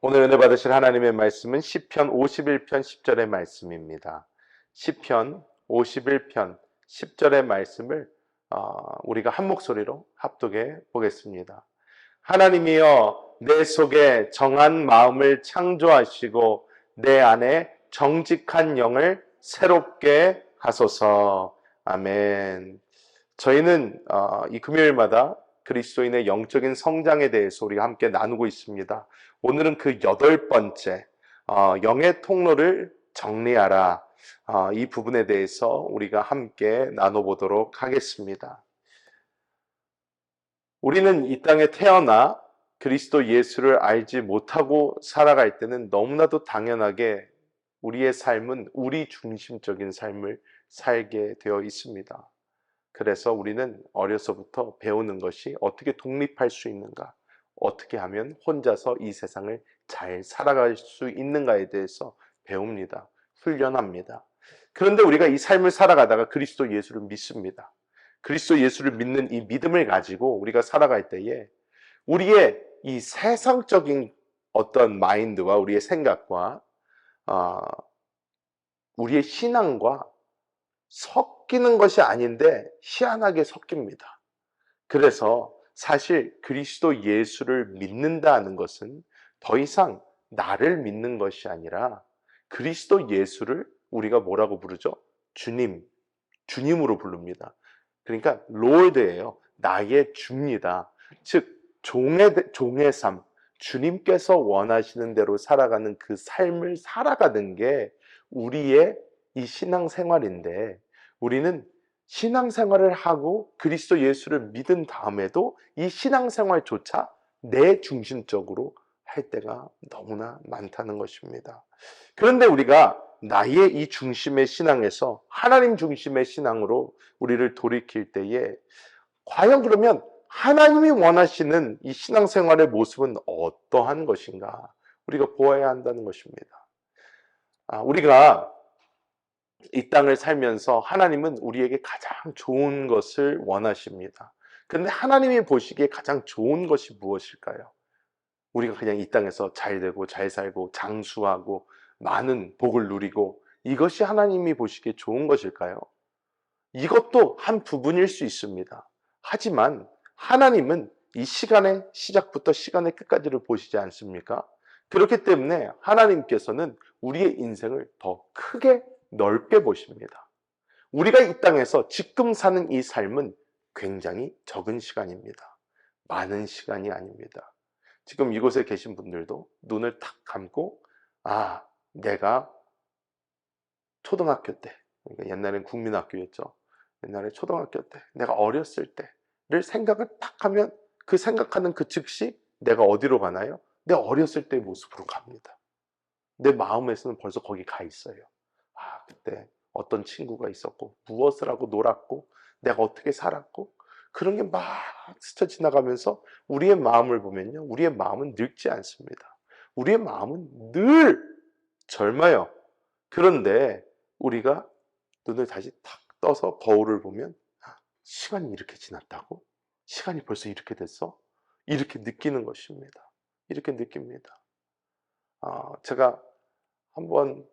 오늘 은혜 받으실 하나님의 말씀은 시편 51편 10절의 말씀입니다. 시편 51편 10절의 말씀을 우리가 한 목소리로 합독해 보겠습니다. 하나님이여, 내 속에 정한 마음을 창조하시고 내 안에 정직한 영을 새롭게 하소서. 아멘. 저희는 이 금요일마다 그리스도인의 영적인 성장에 대해서 우리가 함께 나누고 있습니다. 오늘은 그 8번째 영의 통로를 정리하라, 이 부분에 대해서 우리가 함께 나눠보도록 하겠습니다. 우리는 이 땅에 태어나 그리스도 예수를 알지 못하고 살아갈 때는 너무나도 당연하게 우리의 삶은 우리 중심적인 삶을 살게 되어 있습니다. 그래서 우리는 어려서부터 배우는 것이 어떻게 독립할 수 있는가, 어떻게 하면 혼자서 이 세상을 잘 살아갈 수 있는가에 대해서 배웁니다. 훈련합니다. 그런데 우리가 이 삶을 살아가다가 그리스도 예수를 믿습니다. 그리스도 예수를 믿는 이 믿음을 가지고 우리가 살아갈 때에 우리의 이 세상적인 어떤 마인드와 우리의 생각과 우리의 신앙과 섞이는 것이 아닌데 희한하게 섞입니다. 그래서 사실 그리스도 예수를 믿는다는 것은 더 이상 나를 믿는 것이 아니라 그리스도 예수를 우리가 뭐라고 부르죠? 주님으로 부릅니다. 그러니까 롤드예요. 나의 주입니다. 즉 종의 삶, 주님께서 원하시는 대로 살아가는 그 삶을 살아가는 게 우리의 이 신앙생활인데, 우리는 신앙생활을 하고 그리스도 예수를 믿은 다음에도 이 신앙생활조차 내 중심적으로 할 때가 너무나 많다는 것입니다. 그런데 우리가 나의 이 중심의 신앙에서 하나님 중심의 신앙으로 우리를 돌이킬 때에 과연 그러면 하나님이 원하시는 이 신앙생활의 모습은 어떠한 것인가, 우리가 보아야 한다는 것입니다. 우리가 이 땅을 살면서 하나님은 우리에게 가장 좋은 것을 원하십니다. 그런데 하나님이 보시기에 가장 좋은 것이 무엇일까요? 우리가 그냥 이 땅에서 잘 되고 잘 살고 장수하고 많은 복을 누리고, 이것이 하나님이 보시기에 좋은 것일까요? 이것도 한 부분일 수 있습니다. 하지만 하나님은 이 시간의 시작부터 시간의 끝까지를 보시지 않습니까? 그렇기 때문에 하나님께서는 우리의 인생을 더 크게 넓게 보십니다. 우리가 이 땅에서 지금 사는 이 삶은 굉장히 적은 시간입니다. 많은 시간이 아닙니다. 지금 이곳에 계신 분들도 눈을 탁 감고 내가 초등학교 때, 그러니까 옛날엔 국민학교였죠. 옛날에 초등학교 때, 내가 어렸을 때를 생각을 딱 하면 그 생각하는 그 즉시 내가 어디로 가나요? 내 어렸을 때의 모습으로 갑니다. 내 마음에서는 벌써 거기 가 있어요. 그때 어떤 친구가 있었고, 무엇을 하고 놀았고, 내가 어떻게 살았고, 그런 게 막 스쳐 지나가면서 우리의 마음을 보면요, 우리의 마음은 늙지 않습니다. 우리의 마음은 늘 젊어요. 그런데 우리가 눈을 다시 탁 떠서 거울을 보면 시간이 이렇게 지났다고? 시간이 벌써 이렇게 됐어? 이렇게 느끼는 것입니다. 이렇게 느낍니다. 제가 한번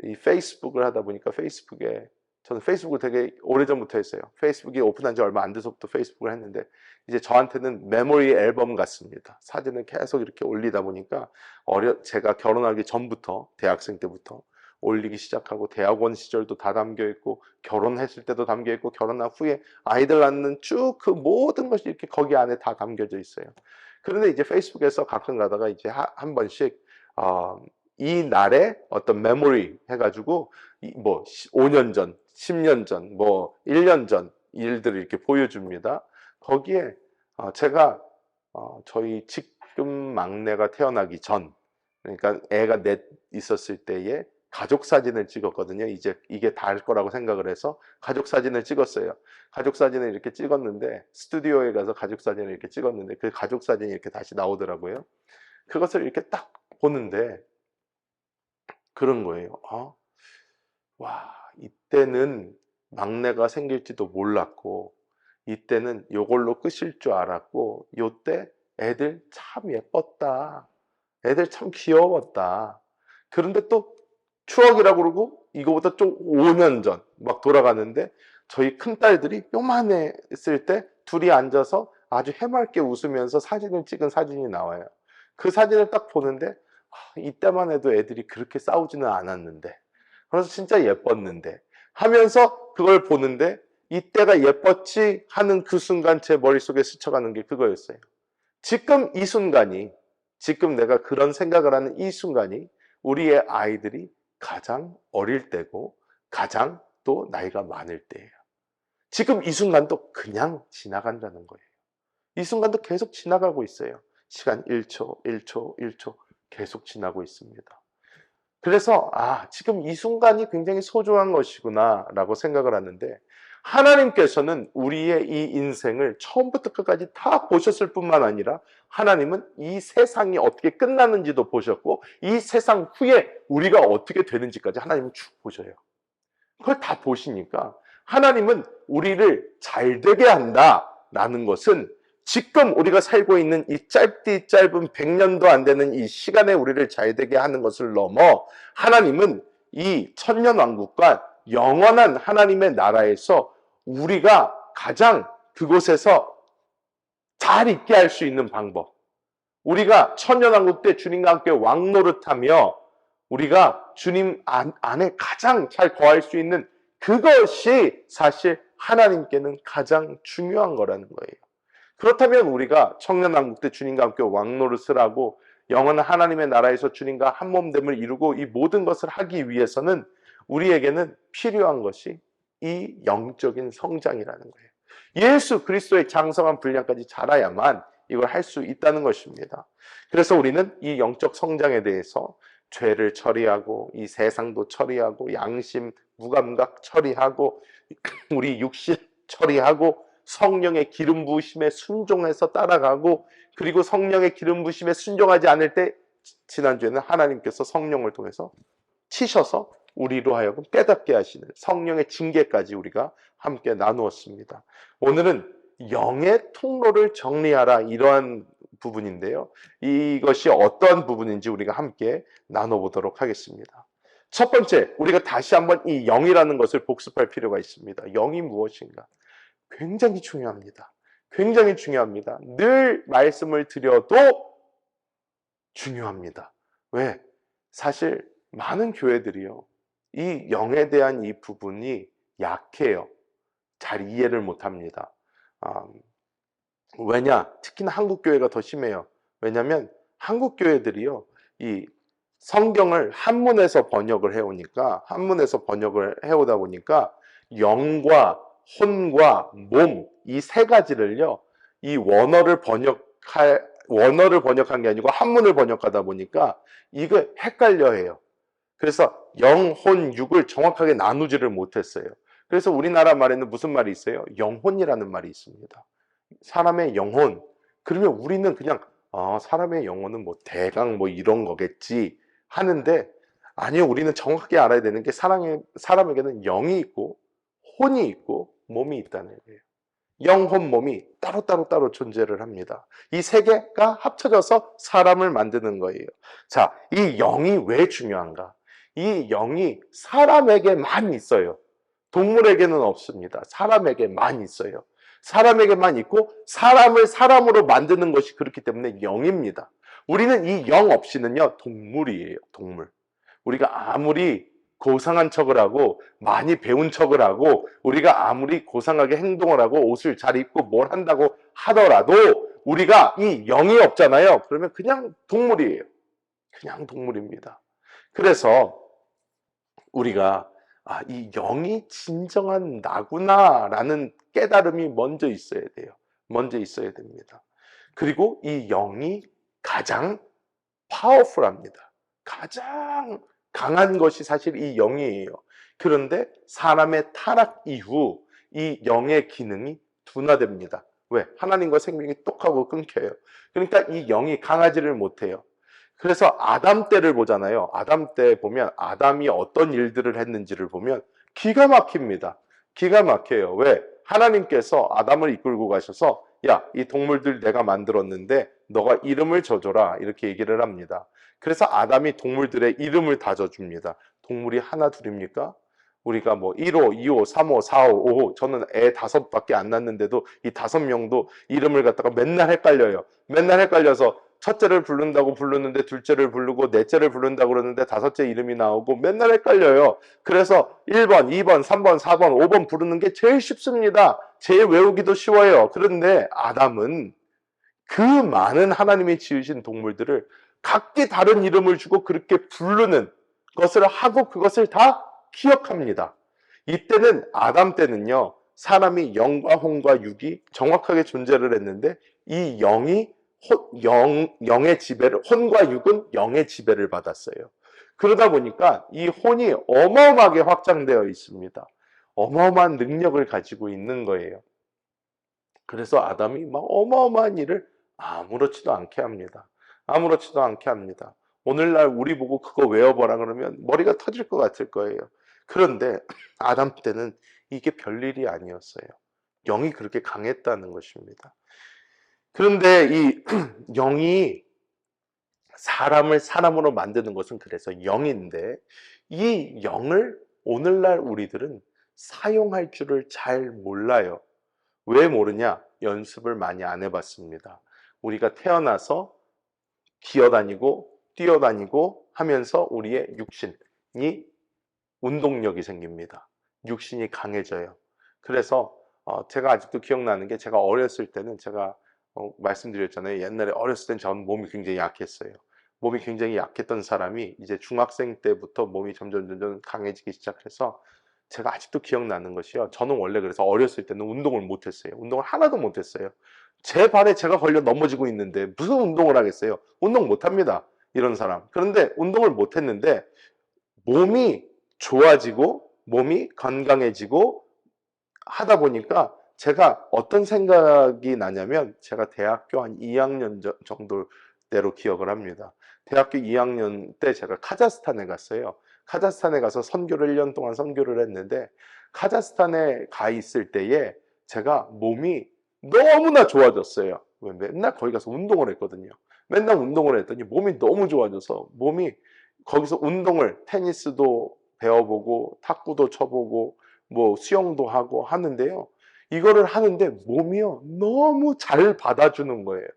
이 페이스북을 하다 보니까, 저는 페이스북을 되게 오래전부터 했어요. 페이스북이 오픈한 지 얼마 안 돼서부터 페이스북을 했는데, 이제 저한테는 메모리 앨범 같습니다. 사진을 계속 이렇게 올리다 보니까 제가 결혼하기 전부터, 대학생 때부터 올리기 시작하고, 대학원 시절도 다 담겨 있고, 결혼했을 때도 담겨 있고, 결혼한 후에 아이들 낳는 쭉 그 모든 것이 이렇게 거기 안에 다 담겨져 있어요. 그런데 이제 페이스북에서 가끔 가다가 이제 한 번씩 이 날의 어떤 메모리 해가지고 뭐 5년 전, 10년 전, 뭐 1년 전 일들을 이렇게 보여줍니다. 거기에 제가 저희 지금 막내가 태어나기 전, 그러니까 애가 넷 있었을 때에 가족 사진을 찍었거든요. 이제 이게 다를 거라고 생각을 해서 가족 사진을 찍었어요. 가족 사진을 이렇게 찍었는데, 스튜디오에 가서 가족 사진을 이렇게 찍었는데 그 가족 사진이 이렇게 다시 나오더라고요. 그것을 이렇게 딱 보는데 그런 거예요. 이때는 막내가 생길지도 몰랐고, 이때는 요걸로 끝일 줄 알았고, 요때 애들 참 예뻤다. 애들 참 귀여웠다. 그런데 또 추억이라고 그러고 이거보다 좀 5년 전 막 돌아가는데 저희 큰딸들이 요만했을 때 둘이 앉아서 아주 해맑게 웃으면서 사진을 찍은 사진이 나와요. 그 사진을 딱 보는데 이때만 해도 애들이 그렇게 싸우지는 않았는데, 그래서 진짜 예뻤는데 하면서 그걸 보는데 이때가 예뻤지 하는 그 순간 제 머릿속에 스쳐가는 게 그거였어요. 지금 이 순간이, 지금 내가 그런 생각을 하는 이 순간이 우리의 아이들이 가장 어릴 때고 가장 또 나이가 많을 때예요. 지금 이 순간도 그냥 지나간다는 거예요. 이 순간도 계속 지나가고 있어요. 시간 1초, 1초, 1초 계속 지나고 있습니다. 그래서 지금 이 순간이 굉장히 소중한 것이구나 라고 생각을 하는데, 하나님께서는 우리의 이 인생을 처음부터 끝까지 다 보셨을 뿐만 아니라 하나님은 이 세상이 어떻게 끝나는지도 보셨고 이 세상 후에 우리가 어떻게 되는지까지 하나님은 쭉 보셔요. 그걸 다 보시니까 하나님은 우리를 잘되게 한다라는 것은 지금 우리가 살고 있는 이 짧은 100년도 안 되는 이 시간에 우리를 잘되게 하는 것을 넘어 하나님은 이 천년왕국과 영원한 하나님의 나라에서 우리가 가장 그곳에서 잘 있게 할 수 있는 방법, 우리가 천년왕국 때 주님과 함께 왕노릇하며 우리가 주님 안에 가장 잘 거할 수 있는 그것이 사실 하나님께는 가장 중요한 거라는 거예요. 그렇다면 우리가 천년왕국 때 주님과 함께 왕노릇을 하고 영원한 하나님의 나라에서 주님과 한몸됨을 이루고 이 모든 것을 하기 위해서는 우리에게는 필요한 것이 이 영적인 성장이라는 거예요. 예수 그리스도의 장성한 분량까지 자라야만 이걸 할 수 있다는 것입니다. 그래서 우리는 이 영적 성장에 대해서 죄를 처리하고 이 세상도 처리하고 양심, 무감각 처리하고 우리 육신 처리하고 성령의 기름 부으심에 순종해서 따라가고, 그리고 성령의 기름 부으심에 순종하지 않을 때 지난주에는 하나님께서 성령을 통해서 치셔서 우리로 하여금 깨닫게 하시는 성령의 징계까지 우리가 함께 나누었습니다. 오늘은 영의 통로를 정리하라, 이러한 부분인데요. 이것이 어떤 부분인지 우리가 함께 나눠보도록 하겠습니다. 첫 번째, 우리가 다시 한번 이 영이라는 것을 복습할 필요가 있습니다. 영이 무엇인가? 굉장히 중요합니다. 굉장히 중요합니다. 늘 말씀을 드려도 중요합니다. 왜? 사실 많은 교회들이요, 이 영에 대한 이 부분이 약해요. 잘 이해를 못합니다. 왜냐? 특히나 한국 교회가 더 심해요. 왜냐하면 한국 교회들이요, 이 성경을 한문에서 번역을 해오다 보니까 영과 혼과 몸, 이 세 가지를요, 이 원어를 번역한 게 아니고 한문을 번역하다 보니까 이거 헷갈려해요. 그래서 영, 혼, 육을 정확하게 나누지를 못했어요. 그래서 우리나라 말에는 무슨 말이 있어요? 영혼이라는 말이 있습니다. 사람의 영혼. 그러면 우리는 그냥 사람의 영혼은 뭐 대강 뭐 이런 거겠지 하는데, 아니요, 우리는 정확하게 알아야 되는 게 사람에게는 영이 있고 혼이 있고 몸이 있다는 거예요. 영, 혼, 몸이 따로 존재를 합니다. 이 세 개가 합쳐져서 사람을 만드는 거예요. 자, 이 영이 왜 중요한가? 이 영이 사람에게만 있어요. 동물에게는 없습니다. 사람에게만 있어요. 사람에게만 있고 사람을 사람으로 만드는 것이 그렇기 때문에 영입니다. 우리는 이 영 없이는요, 동물이에요. 동물. 우리가 아무리 고상한 척을 하고 많이 배운 척을 하고 우리가 아무리 고상하게 행동을 하고 옷을 잘 입고 뭘 한다고 하더라도 우리가 이 영이 없잖아요. 그러면 그냥 동물이에요. 그냥 동물입니다. 그래서 우리가 이 영이 진정한 나구나라는 깨달음이 먼저 있어야 돼요. 먼저 있어야 됩니다. 그리고 이 영이 가장 파워풀합니다. 가장 강한 것이 사실 이 영이에요. 그런데 사람의 타락 이후 이 영의 기능이 둔화됩니다. 왜? 하나님과 생명이 똑하고 끊겨요. 그러니까 이 영이 강하지를 못해요. 그래서 아담 때를 보잖아요. 아담 때 보면 아담이 어떤 일들을 했는지를 보면 기가 막힙니다. 기가 막혀요. 왜? 하나님께서 아담을 이끌고 가셔서 야, 이 동물들 내가 만들었는데 너가 이름을 져줘라 이렇게 얘기를 합니다. 그래서 아담이 동물들의 이름을 다 져줍니다. 동물이 하나 둘입니까? 우리가 뭐 1호, 2호, 3호, 4호, 5호, 저는 애 5밖에 안 낳는데도 이 5명도 이름을 갖다가 맨날 헷갈려요. 맨날 헷갈려서 첫째를 부른다고 부르는데 둘째를 부르고 넷째를 부른다고 그러는데 다섯째 이름이 나오고 맨날 헷갈려요. 그래서 1번, 2번, 3번, 4번, 5번 부르는 게 제일 쉽습니다. 제일 외우기도 쉬워요. 그런데 아담은 그 많은 하나님이 지으신 동물들을 각기 다른 이름을 주고 그렇게 부르는 것을 하고 그것을 다 기억합니다. 이때는 아담 때는요. 사람이 영과 혼과 육이 정확하게 존재를 했는데 이 영이 영의 지배를, 혼과 육은 영의 지배를 받았어요. 그러다 보니까 이 혼이 어마어마하게 확장되어 있습니다. 어마어마한 능력을 가지고 있는 거예요. 그래서 아담이 막 어마어마한 일을 아무렇지도 않게 합니다. 아무렇지도 않게 합니다. 오늘날 우리 보고 그거 외워보라 그러면 머리가 터질 것 같을 거예요. 그런데 아담 때는 이게 별일이 아니었어요. 영이 그렇게 강했다는 것입니다. 그런데 이 영이 사람을 사람으로 만드는 것은 그래서 영인데 이 영을 오늘날 우리들은 사용할 줄을 잘 몰라요. 왜 모르냐? 연습을 많이 안 해봤습니다. 우리가 태어나서 기어다니고 뛰어다니고 하면서 우리의 육신이 운동력이 생깁니다. 육신이 강해져요. 그래서 제가 아직도 기억나는 게 제가 어렸을 때는 제가 말씀드렸잖아요. 옛날에 어렸을 땐 저는 몸이 굉장히 약했어요. 몸이 굉장히 약했던 사람이 이제 중학생 때부터 몸이 점점 강해지기 시작해서 제가 아직도 기억나는 것이요. 저는 원래 그래서 어렸을 때는 운동을 못했어요. 운동을 하나도 못했어요. 제 발에 제가 걸려 넘어지고 있는데 무슨 운동을 하겠어요? 운동 못합니다. 이런 사람. 그런데 운동을 못했는데 몸이 좋아지고 몸이 건강해지고 하다 보니까 제가 어떤 생각이 나냐면 제가 대학교 한 2학년 정도 때로 기억을 합니다. 대학교 2학년 때 제가 카자흐스탄에 갔어요. 카자흐스탄에 가서 선교를 1년 동안 선교를 했는데 카자흐스탄에 가 있을 때에 제가 몸이 너무나 좋아졌어요. 맨날 거기 가서 운동을 했거든요. 맨날 운동을 했더니 몸이 너무 좋아져서 몸이 거기서 운동을 테니스도 배워보고 탁구도 쳐보고 뭐 수영도 하고 하는데요. 이거를 하는데 몸이요 너무 잘 받아주는 거예요.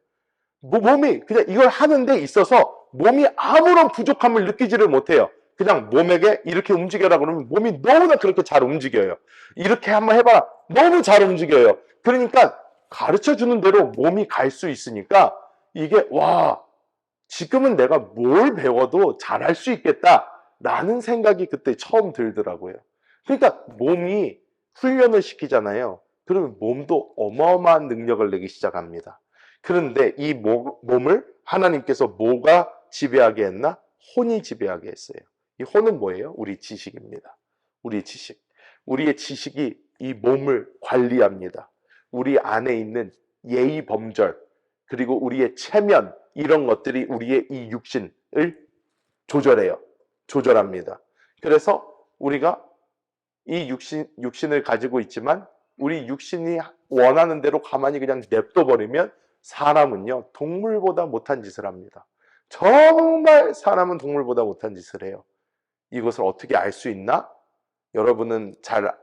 몸이 그냥 이걸 하는 데 있어서 몸이 아무런 부족함을 느끼지를 못해요. 그냥 몸에게 이렇게 움직여라 그러면 몸이 너무나 그렇게 잘 움직여요. 이렇게 한번 해봐라. 너무 잘 움직여요. 그러니까 가르쳐 주는 대로 몸이 갈 수 있으니까 이게 와 지금은 내가 뭘 배워도 잘할 수 있겠다라는 생각이 그때 처음 들더라고요. 그러니까 몸이 훈련을 시키잖아요. 그러면 몸도 어마어마한 능력을 내기 시작합니다. 그런데 이 몸을 하나님께서 뭐가 지배하게 했나? 혼이 지배하게 했어요. 이 혼은 뭐예요? 우리 지식입니다. 우리 지식. 우리의 지식이 이 몸을 관리합니다. 우리 안에 있는 예의 범절, 그리고 우리의 체면, 이런 것들이 우리의 이 육신을 조절해요. 조절합니다. 그래서 우리가 이 육신을 가지고 있지만 우리 육신이 원하는 대로 가만히 그냥 냅둬 버리면 사람은요 동물보다 못한 짓을 합니다. 정말 사람은 동물보다 못한 짓을 해요. 이것을 어떻게 알 수 있나? 여러분은 잘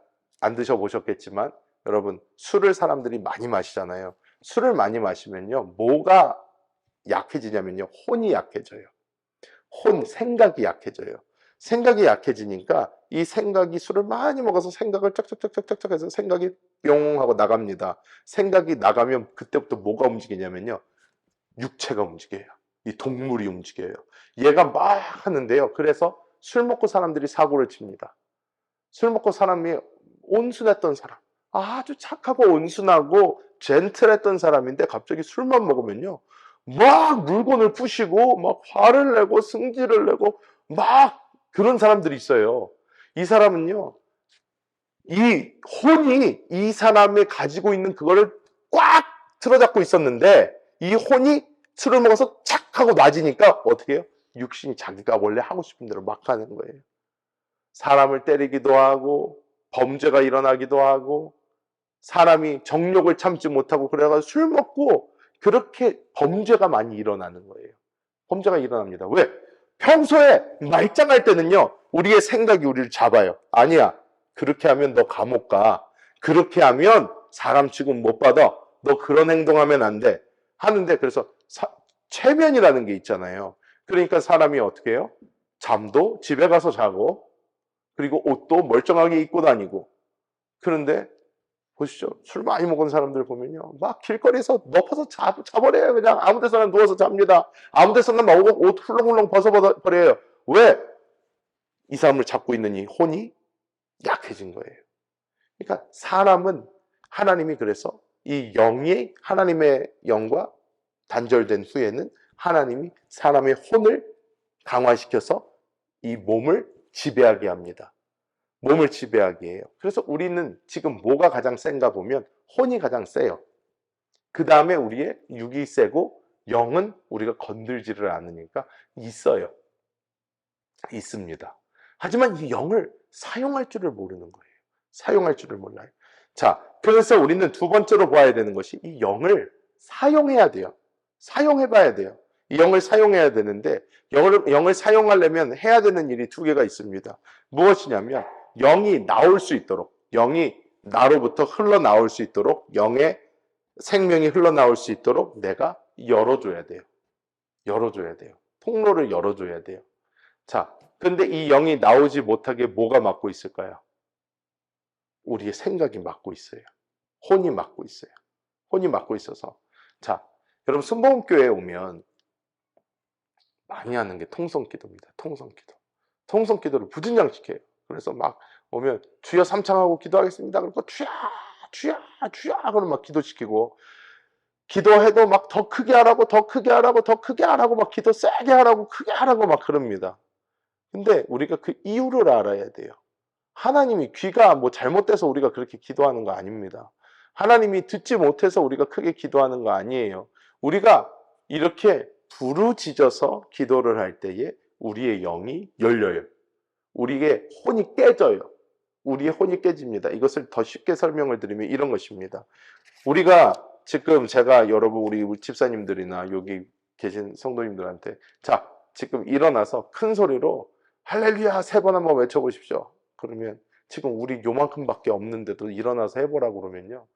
안 드셔보셨겠지만 여러분 술을 사람들이 많이 마시잖아요. 술을 많이 마시면요 뭐가 약해지냐면요 혼이 약해져요. 생각이 약해져요. 생각이 약해지니까 이 생각이 술을 많이 먹어서 생각을 쫙쫙쫙쫙쫙 해서 생각이 뿅 하고 나갑니다. 생각이 나가면 그때부터 뭐가 움직이냐면요. 육체가 움직여요. 이 동물이 움직여요. 얘가 막 하는데요. 그래서 술 먹고 사람들이 사고를 칩니다. 술 먹고 사람이 온순했던 사람, 아주 착하고 온순하고 젠틀했던 사람인데 갑자기 술만 먹으면요. 막 물건을 부시고 막 화를 내고 승질을 내고 막 그런 사람들이 있어요. 이 사람은요. 이 혼이 이 사람이 가지고 있는 그거를 꽉 틀어잡고 있었는데 이 혼이 술을 먹어서 착 하고 놔지니까 어떻게 해요? 육신이 자기가 원래 하고 싶은 대로 막 하는 거예요. 사람을 때리기도 하고 범죄가 일어나기도 하고 사람이 정욕을 참지 못하고 그래가지고 술 먹고 그렇게 범죄가 많이 일어나는 거예요. 범죄가 일어납니다. 왜? 평소에 말짱할 때는요, 우리의 생각이 우리를 잡아요. 아니야. 그렇게 하면 너 감옥 가. 그렇게 하면 사람 취급 못 받아. 너 그런 행동하면 안 돼. 하는데, 그래서 체면이라는 게 있잖아요. 그러니까 사람이 어떻게 해요? 잠도 집에 가서 자고, 그리고 옷도 멀쩡하게 입고 다니고. 그런데 보시죠. 술 많이 먹은 사람들 보면요. 막 길거리에서 엎어서 자버려요. 그냥 아무 데서나 누워서 잡니다. 아무 데서나 막 옷 훌렁훌렁 벗어버려요. 왜? 이 사람을 잡고 있는 이 혼이 약해진 거예요. 그러니까 사람은 하나님이 그래서 이 영이 하나님의 영과 단절된 후에는 하나님이 사람의 혼을 강화시켜서 이 몸을 지배하게 합니다. 몸을 지배하게 해요. 그래서 우리는 지금 뭐가 가장 센가 보면 혼이 가장 세요. 그 다음에 우리의 육이 세고 영은 우리가 건들지를 않으니까 있어요. 있습니다. 하지만 이 영을 사용할 줄을 모르는 거예요. 사용할 줄을 몰라요. 자, 그래서 우리는 두 번째로 봐야 되는 것이 이 영을 사용해야 돼요. 사용해봐야 돼요. 이 영을 사용해야 되는데 영을 사용하려면 해야 되는 일이 두 개가 있습니다. 무엇이냐면 영이 나올 수 있도록, 영이 나로부터 흘러나올 수 있도록, 영의 생명이 흘러나올 수 있도록 내가 열어줘야 돼요. 열어줘야 돼요. 통로를 열어줘야 돼요. 자, 근데 이 영이 나오지 못하게 뭐가 막고 있을까요? 우리의 생각이 막고 있어요. 혼이 막고 있어요. 혼이 막고 있어서. 자, 여러분 순복음교회에 오면 많이 하는 게 통성기도입니다. 통성기도. 통성기도를 부진장시켜요. 그래서 막 오면 주여 삼창하고 기도하겠습니다. 그리고 주여 주여 주여 그러면 막 기도시키고, 기도해도 막 더 크게 하라고 더 크게 하라고 더 크게 하라고 막 기도 세게 하라고 크게 하라고 막 그럽니다. 근데 우리가 그 이유를 알아야 돼요. 하나님이 귀가 뭐 잘못돼서 우리가 그렇게 기도하는 거 아닙니다. 하나님이 듣지 못해서 우리가 크게 기도하는 거 아니에요. 우리가 이렇게 부르짖어서 기도를 할 때에 우리의 영이 열려요. 우리의 혼이 깨져요. 우리의 혼이 깨집니다. 이것을 더 쉽게 설명을 드리면 이런 것입니다. 우리가 지금 제가 여러분 우리 집사님들이나 여기 계신 성도님들한테 자, 지금 일어나서 큰 소리로 할렐루야 3번 한번 외쳐보십시오. 그러면 지금 우리 요만큼밖에 없는데도 일어나서 해보라고 그러면요.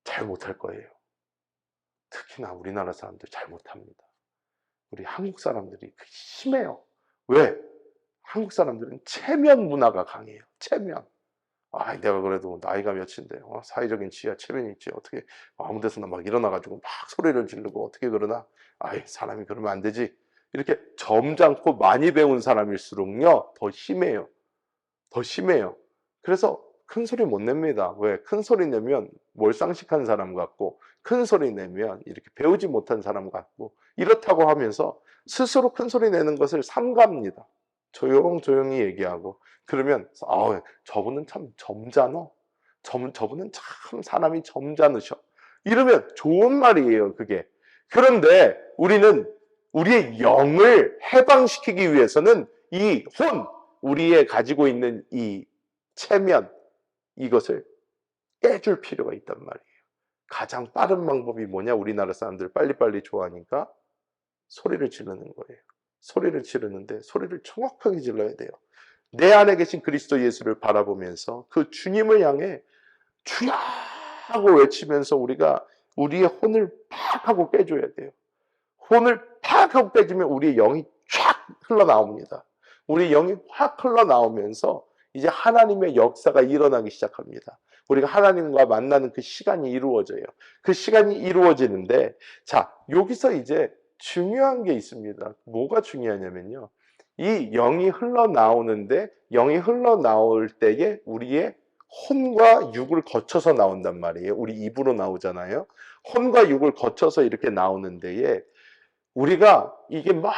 잘 못할 거예요. 특히나 우리나라 사람들 잘 못합니다. 우리 한국 사람들이 심해요. 왜? 한국 사람들은 체면 문화가 강해요. 체면. 아, 내가 그래도 나이가 몇인데 사회적인 지위와 체면이 있지. 어떻게 아무 데서나 막 일어나가지고 막 소리를 지르고 어떻게 그러나? 아이, 사람이 그러면 안 되지. 이렇게 점잖고 많이 배운 사람일수록요 더 심해요. 더 심해요. 그래서 큰 소리 못 냅니다. 왜? 큰 소리 내면 몰상식한 사람 같고, 큰 소리 내면 이렇게 배우지 못한 사람 같고, 이렇다고 하면서 스스로 큰 소리 내는 것을 삼갑니다. 조용조용히 얘기하고, 그러면 저분은 참 점잖어. 저분은 참 사람이 점잖으셔. 이러면 좋은 말이에요, 그게. 그런데 우리는 우리의 영을 해방시키기 위해서는 이 혼, 우리의 가지고 있는 이 체면, 이것을 깨줄 필요가 있단 말이에요. 가장 빠른 방법이 뭐냐? 우리나라 사람들 빨리빨리 좋아하니까 소리를 지르는 거예요. 소리를 지르는데 소리를 정확하게 질러야 돼요. 내 안에 계신 그리스도 예수를 바라보면서 그 주님을 향해 주야 하고 외치면서 우리가 우리의 혼을 팍 하고 깨줘야 돼요. 혼을 팍 하고 깨주면 우리의 영이 쫙 흘러나옵니다. 우리 영이 확 흘러나오면서 이제 하나님의 역사가 일어나기 시작합니다. 우리가 하나님과 만나는 그 시간이 이루어져요. 그 시간이 이루어지는데, 자, 여기서 이제 중요한 게 있습니다. 뭐가 중요하냐면요. 이 영이 흘러나오는데, 영이 흘러나올 때에 우리의 혼과 육을 거쳐서 나온단 말이에요. 우리 입으로 나오잖아요. 혼과 육을 거쳐서 이렇게 나오는 데에 우리가 이게 막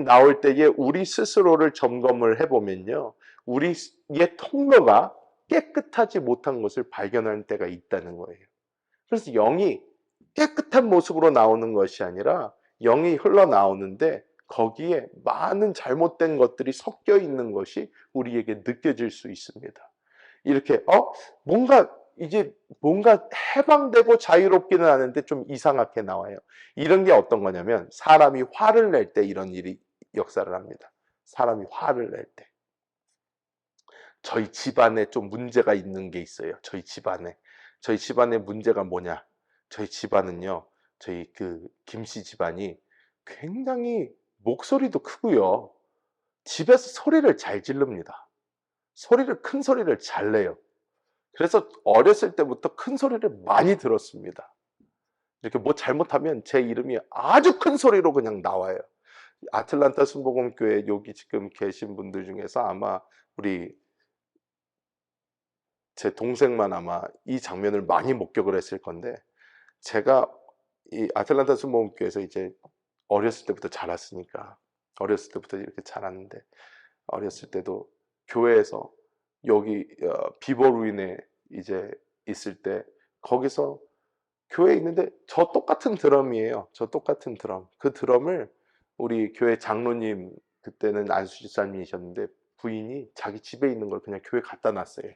나올 때에 우리 스스로를 점검을 해보면요. 우리의 통로가 깨끗하지 못한 것을 발견할 때가 있다는 거예요. 그래서 영이 깨끗한 모습으로 나오는 것이 아니라 영이 흘러나오는데 거기에 많은 잘못된 것들이 섞여 있는 것이 우리에게 느껴질 수 있습니다. 이렇게 뭔가 이제 뭔가 해방되고 자유롭기는 하는데 좀 이상하게 나와요. 이런 게 어떤 거냐면 사람이 화를 낼 때 이런 일이 역사를 합니다. 사람이 화를 낼 때. 저희 집안에 좀 문제가 있는 게 있어요. 저희 집안에. 저희 집안의 문제가 뭐냐? 저희 집안은요. 저희 그 김씨 집안이 굉장히 목소리도 크고요. 집에서 소리를 잘 지릅니다. 큰 소리를 잘 내요. 그래서 어렸을 때부터 큰 소리를 많이 들었습니다. 이렇게 뭐 잘못하면 제 이름이 아주 큰 소리로 그냥 나와요. 아틀란타 순복음교회 여기 지금 계신 분들 중에서 아마 우리 제 동생만 아마 이 장면을 많이 목격을 했을 건데, 제가 이 아틀란타 순복음교회에서 이제 어렸을 때부터 자랐으니까, 어렸을 때부터 이렇게 자랐는데, 어렸을 때도 교회에서 여기 비버루인에 이제 있을 때 거기서 교회에 있는데 저 똑같은 드럼이에요. 저 똑같은 드럼. 그 드럼을 우리 교회 장로님, 그때는 안수 집사님이셨는데 부인이 자기 집에 있는 걸 그냥 교회 갖다 놨어요.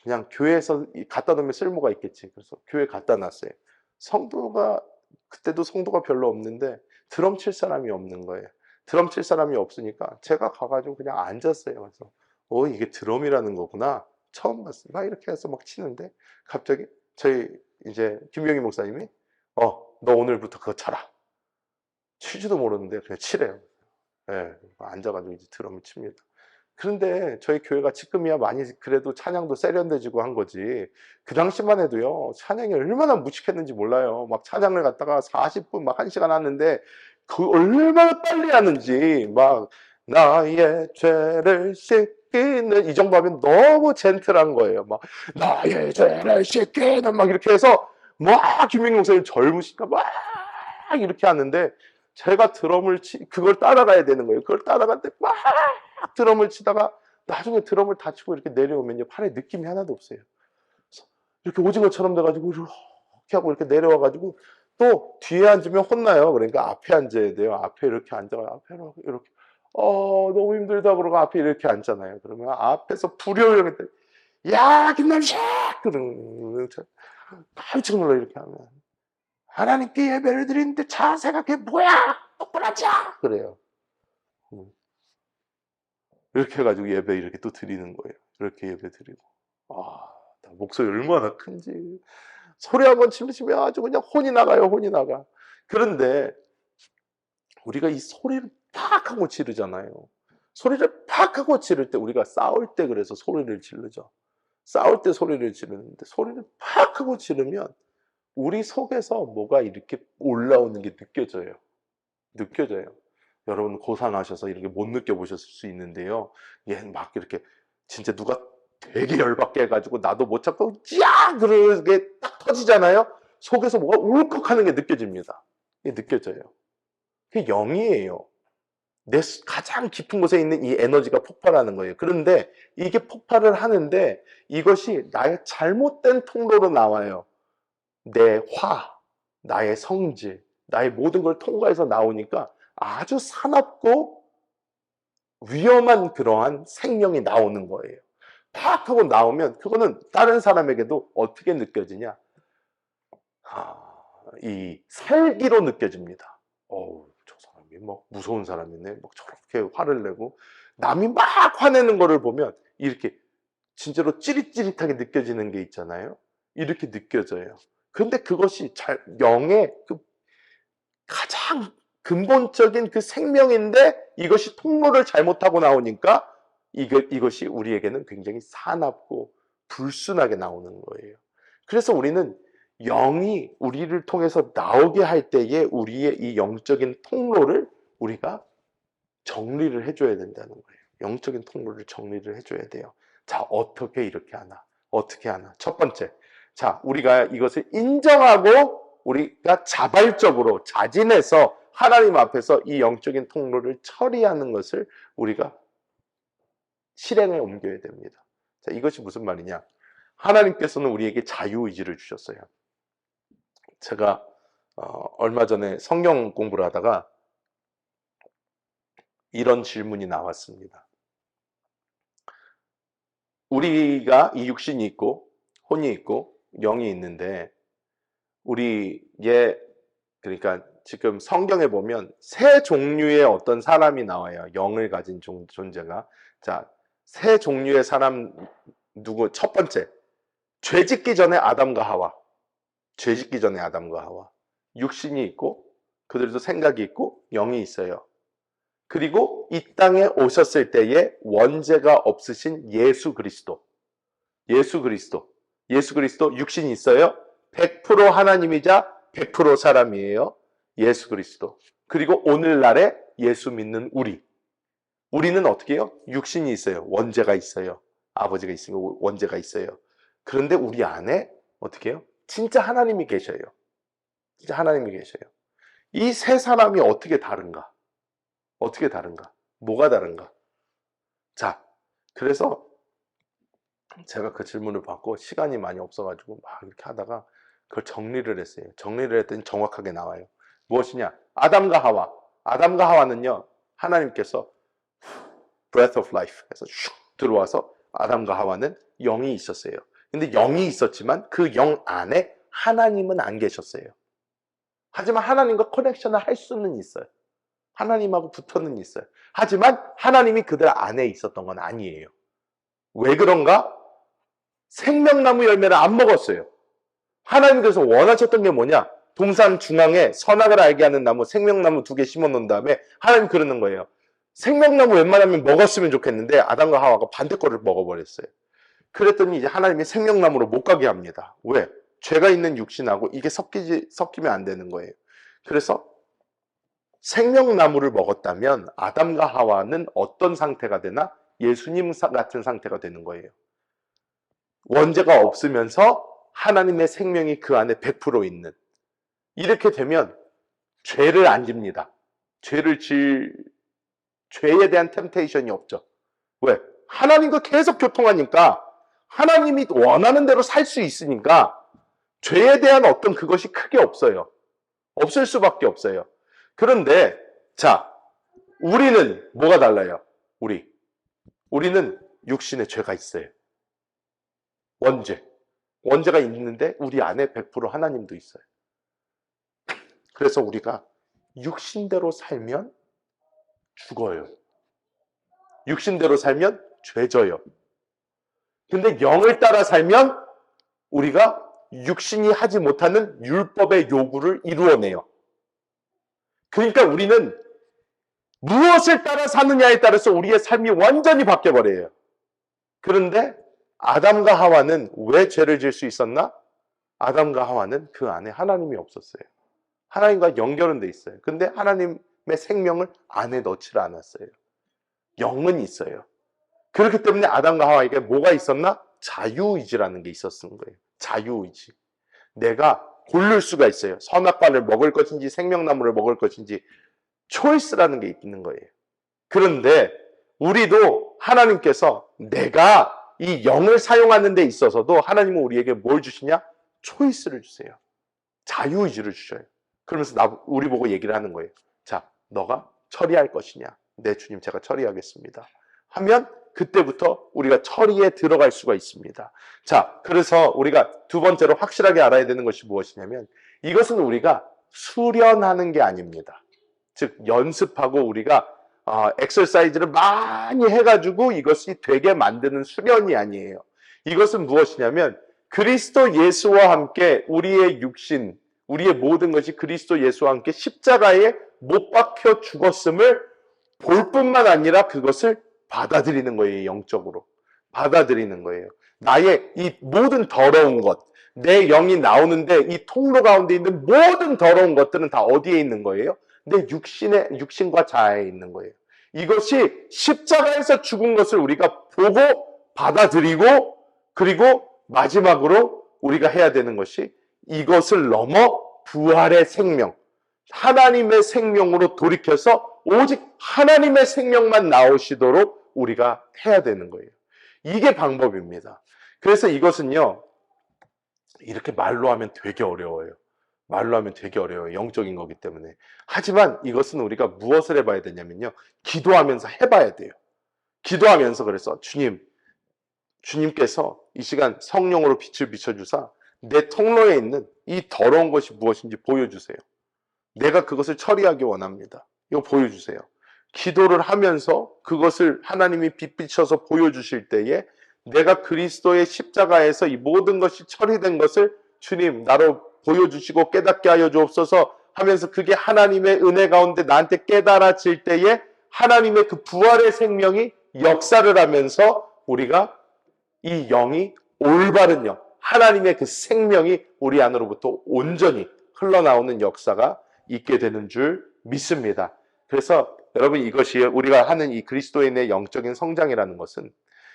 그냥 교회에서 갖다 놓으면 쓸모가 있겠지. 그래서 교회 갖다 놨어요. 성도가, 그때도 성도가 별로 없는데 드럼 칠 사람이 없는 거예요. 드럼 칠 사람이 없으니까 제가 가가지고 그냥 앉았어요. 그래서 이게 드럼이라는 거구나. 처음 봤어요. 막 이렇게 해서 막 치는데 갑자기 저희 이제 김병희 목사님이 너 오늘부터 그거 쳐라. 칠지도 모르는데 그냥 치래요. 예, 앉아가지고 이제 드럼을 칩니다. 그런데 저희 교회가 지금이야 많이 그래도 찬양도 세련돼지고 한 거지, 그 당시만 해도요 찬양이 얼마나 무식했는지 몰라요. 막 찬양을 갖다가 40분 막 1시간 하는데 그 얼마나 빨리 하는지, 막 나의 죄를 씻기는 이 정도 하면 너무 젠틀한 거예요. 막 나의 죄를 씻기는 막 이렇게 해서 막 김민경 목사님 젊으시니까 막 이렇게 하는데, 제가 그걸 따라가야 되는 거예요. 그걸 따라갈 때 막 드럼을 치다가 나중에 드럼을 다 치고 이렇게 내려오면요 팔에 느낌이 하나도 없어요. 이렇게 오징어처럼 돼가지고 이렇게 하고 이렇게 내려와가지고 또 뒤에 앉으면 혼나요. 그러니까 앞에 앉아야 돼요. 앞에 이렇게 앉아가 앞에 이렇게 너무 힘들다 그러고 앞에 이렇게 앉잖아요. 그러면 앞에서 불효령이 야 김남식 그러면 깜짝 놀라. 이렇게 하면 하나님께 예배를 드리는데 자세가 그게 뭐야 똑바로 앉아 그래요. 이렇게 해가지고 예배 이렇게 또 드리는 거예요. 이렇게 예배 드리고. 목소리 얼마나 큰지. 소리 한번 치면 아주 그냥 혼이 나가요, 혼이 나가. 그런데 우리가 이 소리를 팍 하고 지르잖아요. 소리를 팍 하고 지를 때 우리가 싸울 때 그래서 소리를 지르죠. 싸울 때 소리를 지르는데 소리를 팍 하고 지르면 우리 속에서 뭐가 이렇게 올라오는 게 느껴져요. 느껴져요. 여러분 고상하셔서 이렇게 못 느껴보셨을 수 있는데요. 얘 막 이렇게 진짜 누가 되게 열받게 해가지고 나도 못 참고 야 그러게 딱 터지잖아요. 속에서 뭐가 울컥하는 게 느껴집니다. 이게 느껴져요. 그게 영이에요. 내 가장 깊은 곳에 있는 이 에너지가 폭발하는 거예요. 그런데 이게 폭발을 하는데 이것이 나의 잘못된 통로로 나와요. 내 나의 성질, 나의 모든 걸 통과해서 나오니까 아주 사납고 위험한 그러한 생명이 나오는 거예요. 팍 하고 나오면 그거는 다른 사람에게도 어떻게 느껴지냐? 이 살기로 느껴집니다. 저 사람이 막 무서운 사람이네. 막 저렇게 화를 내고 남이 막 화내는 거를 보면 이렇게 진짜로 찌릿찌릿하게 느껴지는 게 있잖아요. 이렇게 느껴져요. 그런데 그것이 영의 그 가장 근본적인 그 생명인데 이것이 통로를 잘못하고 나오니까 이것이 우리에게는 굉장히 사납고 불순하게 나오는 거예요. 그래서 우리는 영이 우리를 통해서 나오게 할 때에 우리의 이 영적인 통로를 우리가 정리를 해줘야 된다는 거예요. 영적인 통로를 정리를 해줘야 돼요. 자, 어떻게 이렇게 하나? 어떻게 하나? 첫 번째, 자, 우리가 이것을 인정하고 우리가 자발적으로 자진해서 하나님 앞에서 이 영적인 통로를 처리하는 것을 우리가 실행에 옮겨야 됩니다. 자, 이것이 무슨 말이냐? 하나님께서는 우리에게 자유의지를 주셨어요. 제가 얼마 전에 성경 공부를 하다가 이런 질문이 나왔습니다. 우리가 이 육신이 있고 혼이 있고 영이 있는데 우리의 그러니까 지금 성경에 보면 세 종류의 어떤 사람이 나와요. 영을 가진 존재가. 자, 세 종류의 사람 누구? 첫 번째, 죄 짓기 전에 아담과 하와. 죄 짓기 전에 아담과 하와. 육신이 있고 그들도 생각이 있고 영이 있어요. 그리고 이 땅에 오셨을 때에 원죄가 없으신 예수 그리스도. 예수 그리스도. 예수 그리스도 육신이 있어요. 100% 하나님이자 100% 사람이에요. 예수 그리스도. 그리고 오늘날에 예수 믿는 우리. 우리는 어떻게 해요? 육신이 있어요. 원죄가 있어요. 아버지가 있으니까 원죄가 있어요. 그런데 우리 안에 어떻게 해요? 진짜 하나님이 계셔요. 진짜 하나님이 계셔요. 이 세 사람이 어떻게 다른가? 어떻게 다른가? 뭐가 다른가? 자, 그래서 제가 그 질문을 받고 시간이 많이 없어가지고 막 이렇게 하다가 그걸 정리를 했어요. 정리를 했더니 정확하게 나와요. 무엇이냐? 아담과 하와. 아담과 하와는요, 하나님께서 breath of life 해서 슉 들어와서 아담과 하와는 영이 있었어요. 근데 영이 있었지만 그 영 안에 하나님은 안 계셨어요. 하지만 하나님과 커넥션을 할 수는 있어요. 하나님하고 붙어는 있어요. 하지만 하나님이 그들 안에 있었던 건 아니에요. 왜 그런가? 생명나무 열매를 안 먹었어요. 하나님께서 원하셨던 게 뭐냐? 동산 중앙에 선악을 알게 하는 나무, 생명나무 2개 심어 놓은 다음에 하나님 그러는 거예요. 생명나무 웬만하면 먹었으면 좋겠는데 아담과 하와가 반대 거를 먹어버렸어요. 그랬더니 이제 하나님이 생명나무로 못 가게 합니다. 왜? 죄가 있는 육신하고 이게 섞이면 안 되는 거예요. 그래서 생명나무를 먹었다면 아담과 하와는 어떤 상태가 되나? 예수님 같은 상태가 되는 거예요. 원죄가 없으면서 하나님의 생명이 그 안에 100% 있는. 이렇게 되면 죄를 안 집니다. 죄에 대한 템테이션이 없죠. 왜? 하나님과 계속 교통하니까 하나님이 원하는 대로 살 수 있으니까 죄에 대한 어떤 그것이 크게 없어요. 없을 수밖에 없어요. 그런데 자, 우리는 뭐가 달라요? 우리는 육신에 죄가 있어요. 원죄가 있는데 우리 안에 100% 하나님도 있어요. 그래서 우리가 육신대로 살면 죽어요. 육신대로 살면 죄져요. 근데 영을 따라 살면 우리가 육신이 하지 못하는 율법의 요구를 이루어내요. 그러니까 우리는 무엇을 따라 사느냐에 따라서 우리의 삶이 완전히 바뀌어버려요. 그런데 아담과 하와는 왜 죄를 지을 수 있었나? 아담과 하와는 그 안에 하나님이 없었어요. 하나님과 연결은 돼 있어요. 근데 하나님의 생명을 안에 넣지를 않았어요. 영은 있어요. 그렇기 때문에 아담과 하와에게 뭐가 있었나? 자유의지라는 게 있었던 거예요. 자유의지. 내가 고를 수가 있어요. 선악과를 먹을 것인지 생명나무를 먹을 것인지 초이스라는 게 있는 거예요. 그런데 우리도 하나님께서 내가 이 영을 사용하는 데 있어서도 하나님은 우리에게 뭘 주시냐? 초이스를 주세요. 자유의지를 주셔요. 그러면서 우리 보고 얘기를 하는 거예요. 자, 너가 처리할 것이냐? 네, 주님, 제가 처리하겠습니다. 하면 그때부터 우리가 처리에 들어갈 수가 있습니다. 자, 그래서 우리가 두 번째로 확실하게 알아야 되는 것이 무엇이냐면 이것은 우리가 수련하는 게 아닙니다. 즉 연습하고 우리가 엑서사이즈를 많이 해가지고 이것이 되게 만드는 수련이 아니에요. 이것은 무엇이냐면 그리스도 예수와 함께 우리의 육신, 우리의 모든 것이 그리스도 예수와 함께 십자가에 못 박혀 죽었음을 볼 뿐만 아니라 그것을 받아들이는 거예요. 영적으로 받아들이는 거예요. 나의 이 모든 더러운 것, 내 영이 나오는데 이 통로 가운데 있는 모든 더러운 것들은 다 어디에 있는 거예요? 내 육신과 자아에 있는 거예요. 이것이 십자가에서 죽은 것을 우리가 보고 받아들이고 그리고 마지막으로 우리가 해야 되는 것이 이것을 넘어 부활의 생명, 하나님의 생명으로 돌이켜서 오직 하나님의 생명만 나오시도록 우리가 해야 되는 거예요. 이게 방법입니다. 그래서 이것은요, 이렇게 말로 하면 되게 어려워요. 말로 하면 되게 어려워요. 영적인 거기 때문에. 하지만 이것은 우리가 무엇을 해봐야 되냐면요. 기도하면서 해봐야 돼요. 기도하면서 그래서 주님, 주님께서 이 시간 성령으로 빛을 비춰주사 내 통로에 있는 이 더러운 것이 무엇인지 보여주세요. 내가 그것을 처리하기 원합니다. 이거 보여주세요. 기도를 하면서 그것을 하나님이 빛 비춰서 보여주실 때에 내가 그리스도의 십자가에서 이 모든 것이 처리된 것을 주님 나로 보여주시고 깨닫게 하여 주옵소서 하면서 그게 하나님의 은혜 가운데 나한테 깨달아질 때에 하나님의 그 부활의 생명이 역사를 하면서 우리가 이 영이 올바른 영, 하나님의 그 생명이 우리 안으로부터 온전히 흘러나오는 역사가 있게 되는 줄 믿습니다. 그래서 여러분 이것이 우리가 하는 이 그리스도인의 영적인 성장이라는 것은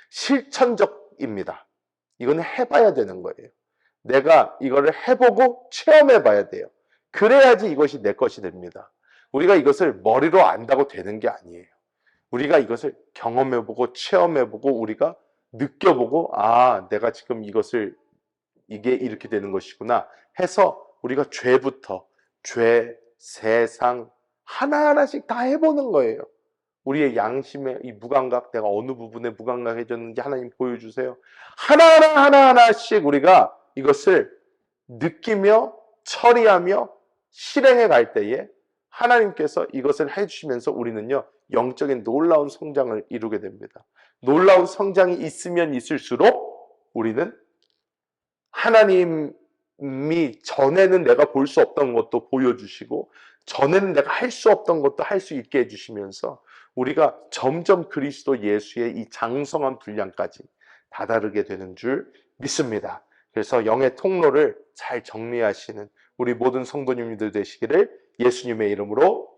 실천적입니다. 이건 해봐야 되는 거예요. 내가 이거를 해보고 체험해봐야 돼요. 그래야지 이것이 내 것이 됩니다. 우리가 이것을 머리로 안다고 되는 게 아니에요. 우리가 이것을 경험해보고 체험해보고 우리가 느껴보고 아 내가 지금 이게 이렇게 되는 것이구나 해서 우리가 죄부터 죄, 세상 하나하나씩 다 해보는 거예요. 우리의 양심의 이 무감각, 내가 어느 부분에 무감각해졌는지 하나님 보여주세요. 하나하나씩 우리가 이것을 느끼며 처리하며 실행해 갈 때에 하나님께서 이것을 해주시면서 우리는요 영적인 놀라운 성장을 이루게 됩니다. 놀라운 성장이 있으면 있을수록 우리는 하나님이 전에는 내가 볼 수 없던 것도 보여주시고 전에는 내가 할 수 없던 것도 할 수 있게 해주시면서 우리가 점점 그리스도 예수의 이 장성한 분량까지 다다르게 되는 줄 믿습니다. 그래서 영의 통로를 잘 정리하시는 우리 모든 성도님들 되시기를 예수님의 이름으로